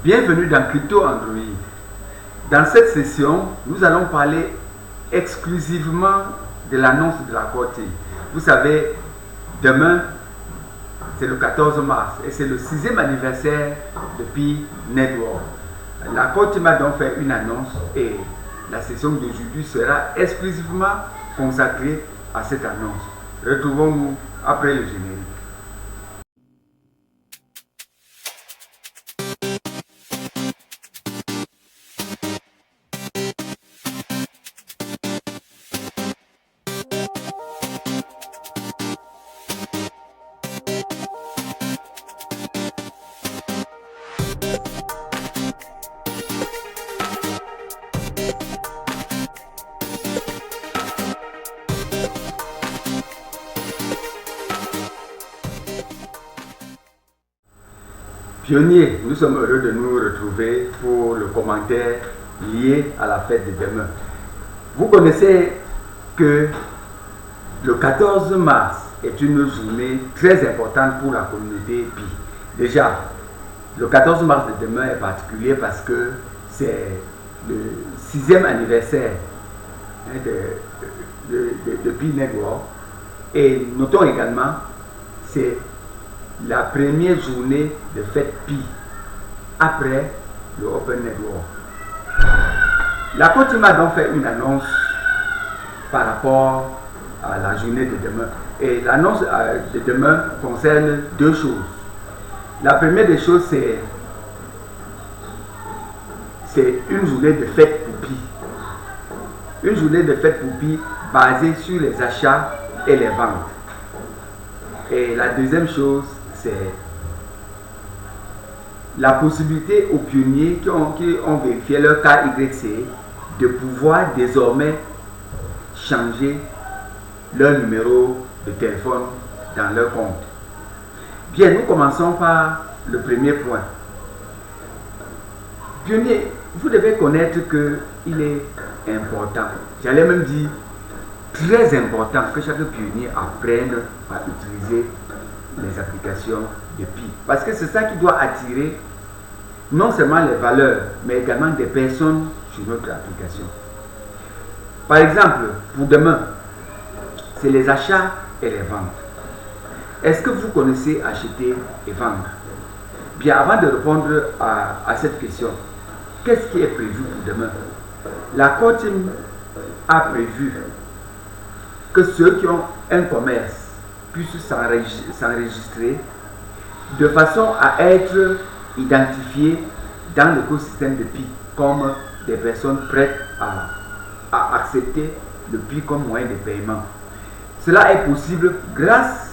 Bienvenue dans Crypto Android. Dans cette session, nous allons parler exclusivement de l'annonce de la Core Team. Vous savez, demain, c'est le 14 mars et c'est le 6e anniversaire de Pi Network. La Core Team a donc fait une annonce et la session d'aujourd'hui sera exclusivement consacrée à cette annonce. Retrouvons-nous après le générique. Pionniers, nous sommes heureux de nous retrouver pour le commentaire lié à la fête de demain. Vous connaissez que le 14 mars est une journée très importante pour la communauté Pi. Déjà, le 14 mars de demain est particulier parce que c'est le 6e anniversaire de Pi Network. Et notons également, c'est la première journée de fête Pi après le Open Network. La Core Team a donc fait une annonce par rapport à la journée de demain. Et l'annonce de demain concerne deux choses. La première des choses, c'est une journée de fête pour Pi. Une journée de fête pour Pi basée sur les achats et les ventes. Et la deuxième chose, c'est la possibilité aux pionniers qui ont vérifié leur KYC de pouvoir désormais changer leur numéro de téléphone dans leur compte. Bien, nous commençons par le premier point. Pionnier, vous devez connaître qu'il est important, j'allais même dire très important, que chaque pionnier apprenne à utiliser les applications de Pi. Parce que c'est ça qui doit attirer non seulement les valeurs, mais également des personnes sur notre application. Par exemple, pour demain, c'est les achats et les ventes. Est-ce que vous connaissez acheter et vendre? Bien, avant de répondre à cette question, qu'est-ce qui est prévu pour demain? La Core Team a prévu que ceux qui ont un commerce puissent s'enregistrer de façon à être identifiés dans l'écosystème de Pi comme des personnes prêtes à accepter le Pi comme moyen de paiement. Cela est possible grâce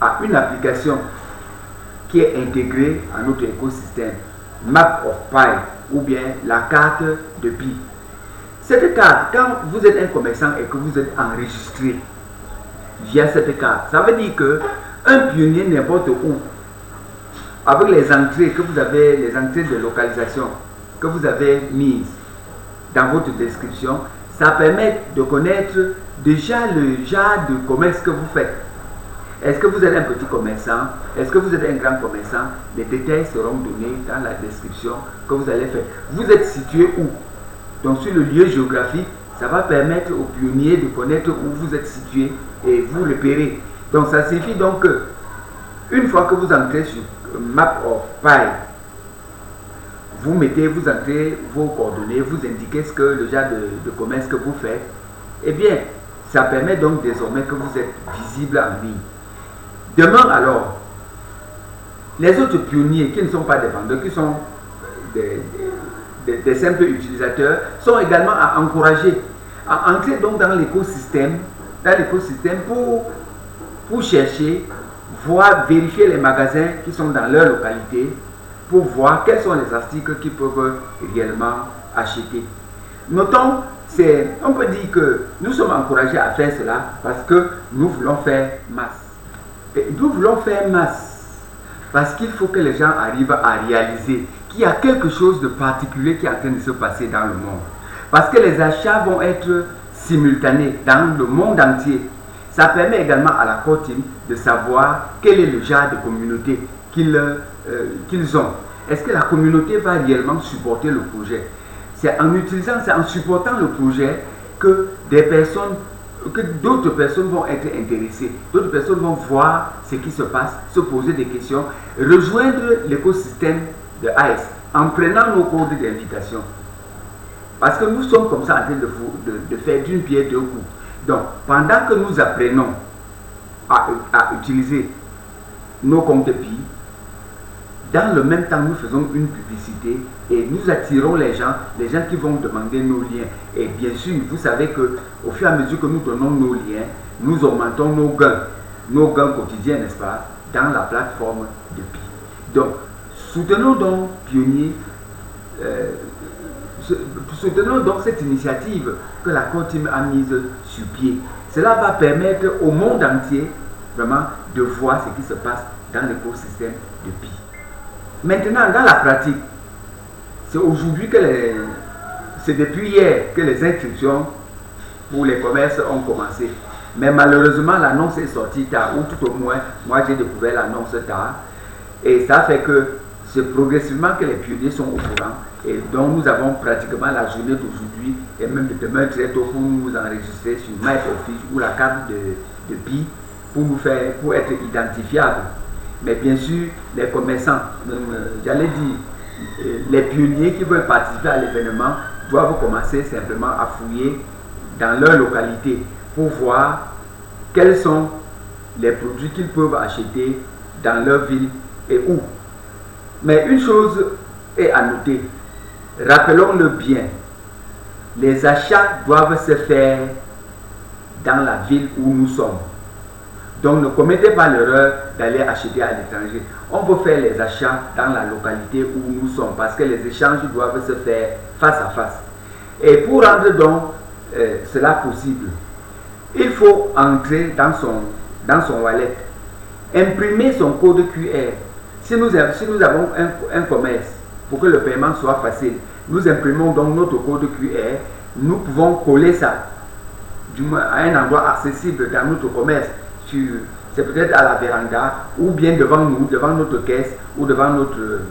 à une application qui est intégrée à notre écosystème, Map of Pi, ou bien la carte de Pi. Cette carte, quand vous êtes un commerçant et que vous êtes enregistré via cette carte, ça veut dire que un pionnier n'importe où, avec les entrées que vous avez, les entrées de localisation que vous avez mises dans votre description, ça permet de connaître déjà le genre de commerce que vous faites. Est-ce que vous êtes un petit commerçant? Est-ce que vous êtes un grand commerçant? Les détails seront donnés dans la description que vous allez faire. Vous êtes situé où? Donc sur le lieu géographique, ça va permettre aux pionniers de connaître où vous êtes situé et vous repérer. Donc ça signifie donc que une fois que vous entrez sur Map of Pi, vous entrez vos coordonnées, vous indiquez le genre de commerce que vous faites. Eh bien, ça permet donc désormais que vous êtes visible en ligne. Demain alors, les autres pionniers qui ne sont pas des vendeurs, qui sont des simples utilisateurs, sont également à encourager à entrer donc dans l'écosystème pour chercher, voir, vérifier les magasins qui sont dans leur localité pour voir quels sont les articles qu'ils peuvent réellement acheter. Notons, on peut dire que nous sommes encouragés à faire cela parce que nous voulons faire masse. Et nous voulons faire masse parce qu'il faut que les gens arrivent à réaliser qu'il y a quelque chose de particulier qui est en train de se passer dans le monde. Parce que les achats vont être simultanés dans le monde entier. Ça permet également à la Core Team de savoir quel est le genre de communauté qu'ils ont. est-ce que la communauté va réellement supporter le projet? C'est en utilisant, c'est en supportant le projet que d'autres personnes vont être intéressées, d'autres personnes vont voir ce qui se passe, se poser des questions, rejoindre l'écosystème de AES en prenant nos codes d'invitation. Parce que nous sommes comme ça en train de faire d'une pierre deux coups. Donc, pendant que nous apprenons à utiliser nos comptes PI, dans le même temps, nous faisons une publicité et nous attirons les gens qui vont demander nos liens. Et bien sûr, vous savez qu'au fur et à mesure que nous donnons nos liens, nous augmentons nos gains quotidiens, n'est-ce pas, dans la plateforme de PI. Donc, soutenons donc Pionnier, soutenons donc cette initiative que la Core Team a mise sur pied. Cela va permettre au monde entier vraiment de voir ce qui se passe dans l'écosystème de PI. Maintenant, dans la pratique, c'est aujourd'hui c'est depuis hier que les inscriptions pour les commerces ont commencé. Mais malheureusement, l'annonce est sortie tard, ou tout au moins, moi j'ai découvert l'annonce tard. Et ça fait que c'est progressivement que les pionniers sont au courant. Et donc nous avons pratiquement la journée d'aujourd'hui et même de demain très tôt pour nous enregistrer sur MyOffice ou la carte de PI pour être identifiables. Mais bien sûr, les commerçants, j'allais dire, les pionniers qui veulent participer à l'événement doivent commencer simplement à fouiller dans leur localité pour voir quels sont les produits qu'ils peuvent acheter dans leur ville et où. Mais une chose est à noter, rappelons-le bien, les achats doivent se faire dans la ville où nous sommes. Donc ne commettez pas l'erreur d'aller acheter à l'étranger. On peut faire les achats dans la localité où nous sommes parce que les échanges doivent se faire face à face. Et pour rendre donc cela possible, il faut entrer dans son wallet, imprimer son code QR. Si nous avons un commerce, pour que le paiement soit facile, nous imprimons donc notre code QR, nous pouvons coller ça du moins à un endroit accessible dans notre commerce. C'est peut-être à la véranda ou bien devant nous, devant notre caisse ou devant notre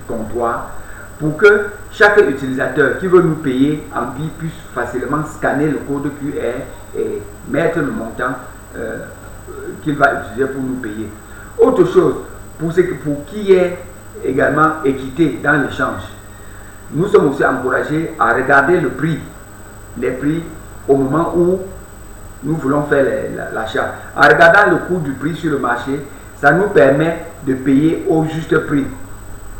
comptoir, pour que chaque utilisateur qui veut nous payer en PI puisse facilement scanner le code QR et mettre le montant qu'il va utiliser pour nous payer. Autre chose, pour qu'il y ait également équité dans l'échange, nous sommes aussi encouragés à regarder les prix au moment où nous voulons faire l'achat. En regardant le coût du prix sur le marché, ça nous permet de payer au juste prix.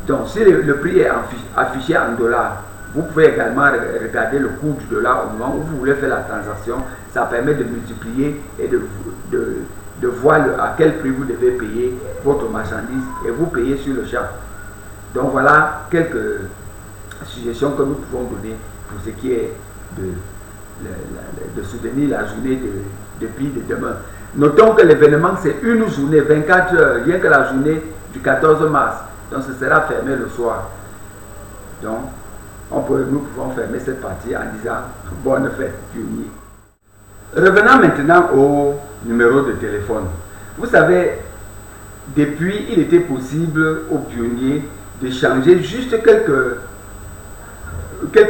Donc si le prix est affiché en dollars, vous pouvez également regarder le coût du dollar au moment où vous voulez faire la transaction. Ça permet de multiplier et de voir à quel prix vous devez payer votre marchandise et vous payez sur le champ. Donc voilà quelques suggestions que nous pouvons donner pour ce qui est de soutenir la journée de PI de demain. Notons que l'événement c'est une journée, 24 heures, rien que la journée du 14 mars. Donc ce sera fermé le soir. Donc nous pouvons fermer cette partie en disant bonne fête pionnier. Revenons maintenant au numéro de téléphone. Vous savez, depuis il était possible aux pionniers de changer juste quelques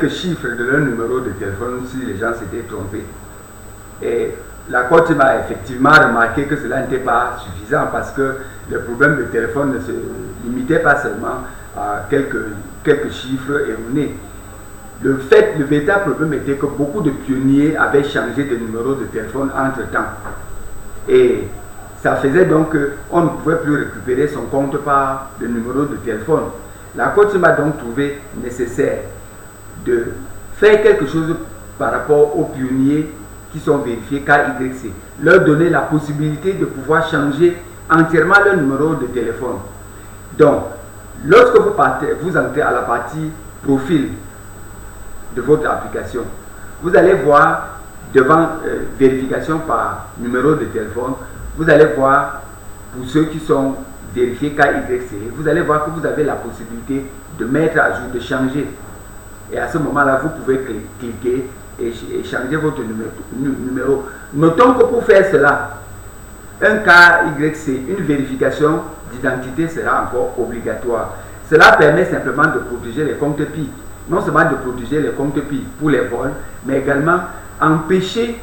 chiffres de leur numéro de téléphone si les gens s'étaient trompés. Et la Core Team a effectivement remarqué que cela n'était pas suffisant parce que le problème de téléphone ne se limitait pas seulement à quelques chiffres erronés. Le véritable problème était que beaucoup de pionniers avaient changé de numéro de téléphone entre-temps. Et ça faisait donc qu'on ne pouvait plus récupérer son compte par le numéro de téléphone. La Core Team a donc trouvé nécessaire de faire quelque chose par rapport aux pionniers qui sont vérifiés KYC, leur donner la possibilité de pouvoir changer entièrement leur numéro de téléphone. Donc, lorsque vous entrez à la partie profil de votre application, vous allez voir devant vérification par numéro de téléphone, vous allez voir pour ceux qui sont vérifiés KYC, vous allez voir que vous avez la possibilité de mettre à jour, de changer. Et à ce moment-là, vous pouvez cliquer et changer votre numéro. Notons que pour faire cela, un KYC, une vérification d'identité sera encore obligatoire. Cela permet simplement de protéger les comptes PI. Non seulement de protéger les comptes PI pour les vols, mais également empêcher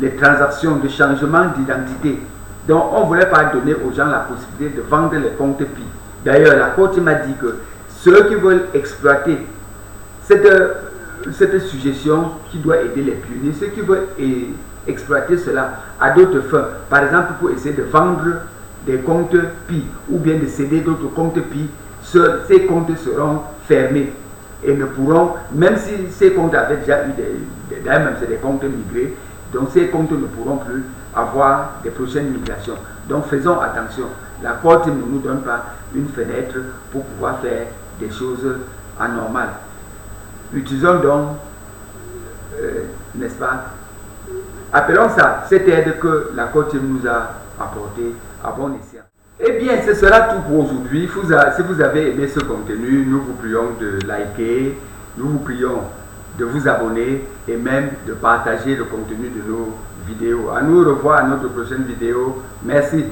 les transactions de changement d'identité. Donc on ne voulait pas donner aux gens la possibilité de vendre les comptes PI. D'ailleurs, la Cour m'a dit que ceux qui veulent exploiter cette suggestion qui doit aider les pionniers, ceux qui veulent exploiter cela à d'autres fins, par exemple pour essayer de vendre des comptes PI ou bien de céder d'autres comptes PI, ces comptes seront fermés et ne pourront, même si ces comptes avaient déjà eu d'ailleurs même c'est des comptes migrés, donc ces comptes ne pourront plus avoir des prochaines migrations. Donc faisons attention, la Cour ne nous donne pas une fenêtre pour pouvoir faire des choses anormales. Utilisons donc, n'est-ce pas, appelons ça cette aide que la Cour nous a apportée à bon escient. Eh bien, ce sera tout pour aujourd'hui. Si vous avez aimé ce contenu, nous vous prions de liker, nous vous prions de vous abonner et même de partager le contenu de nos vidéos. À nous revoir à notre prochaine vidéo. Merci.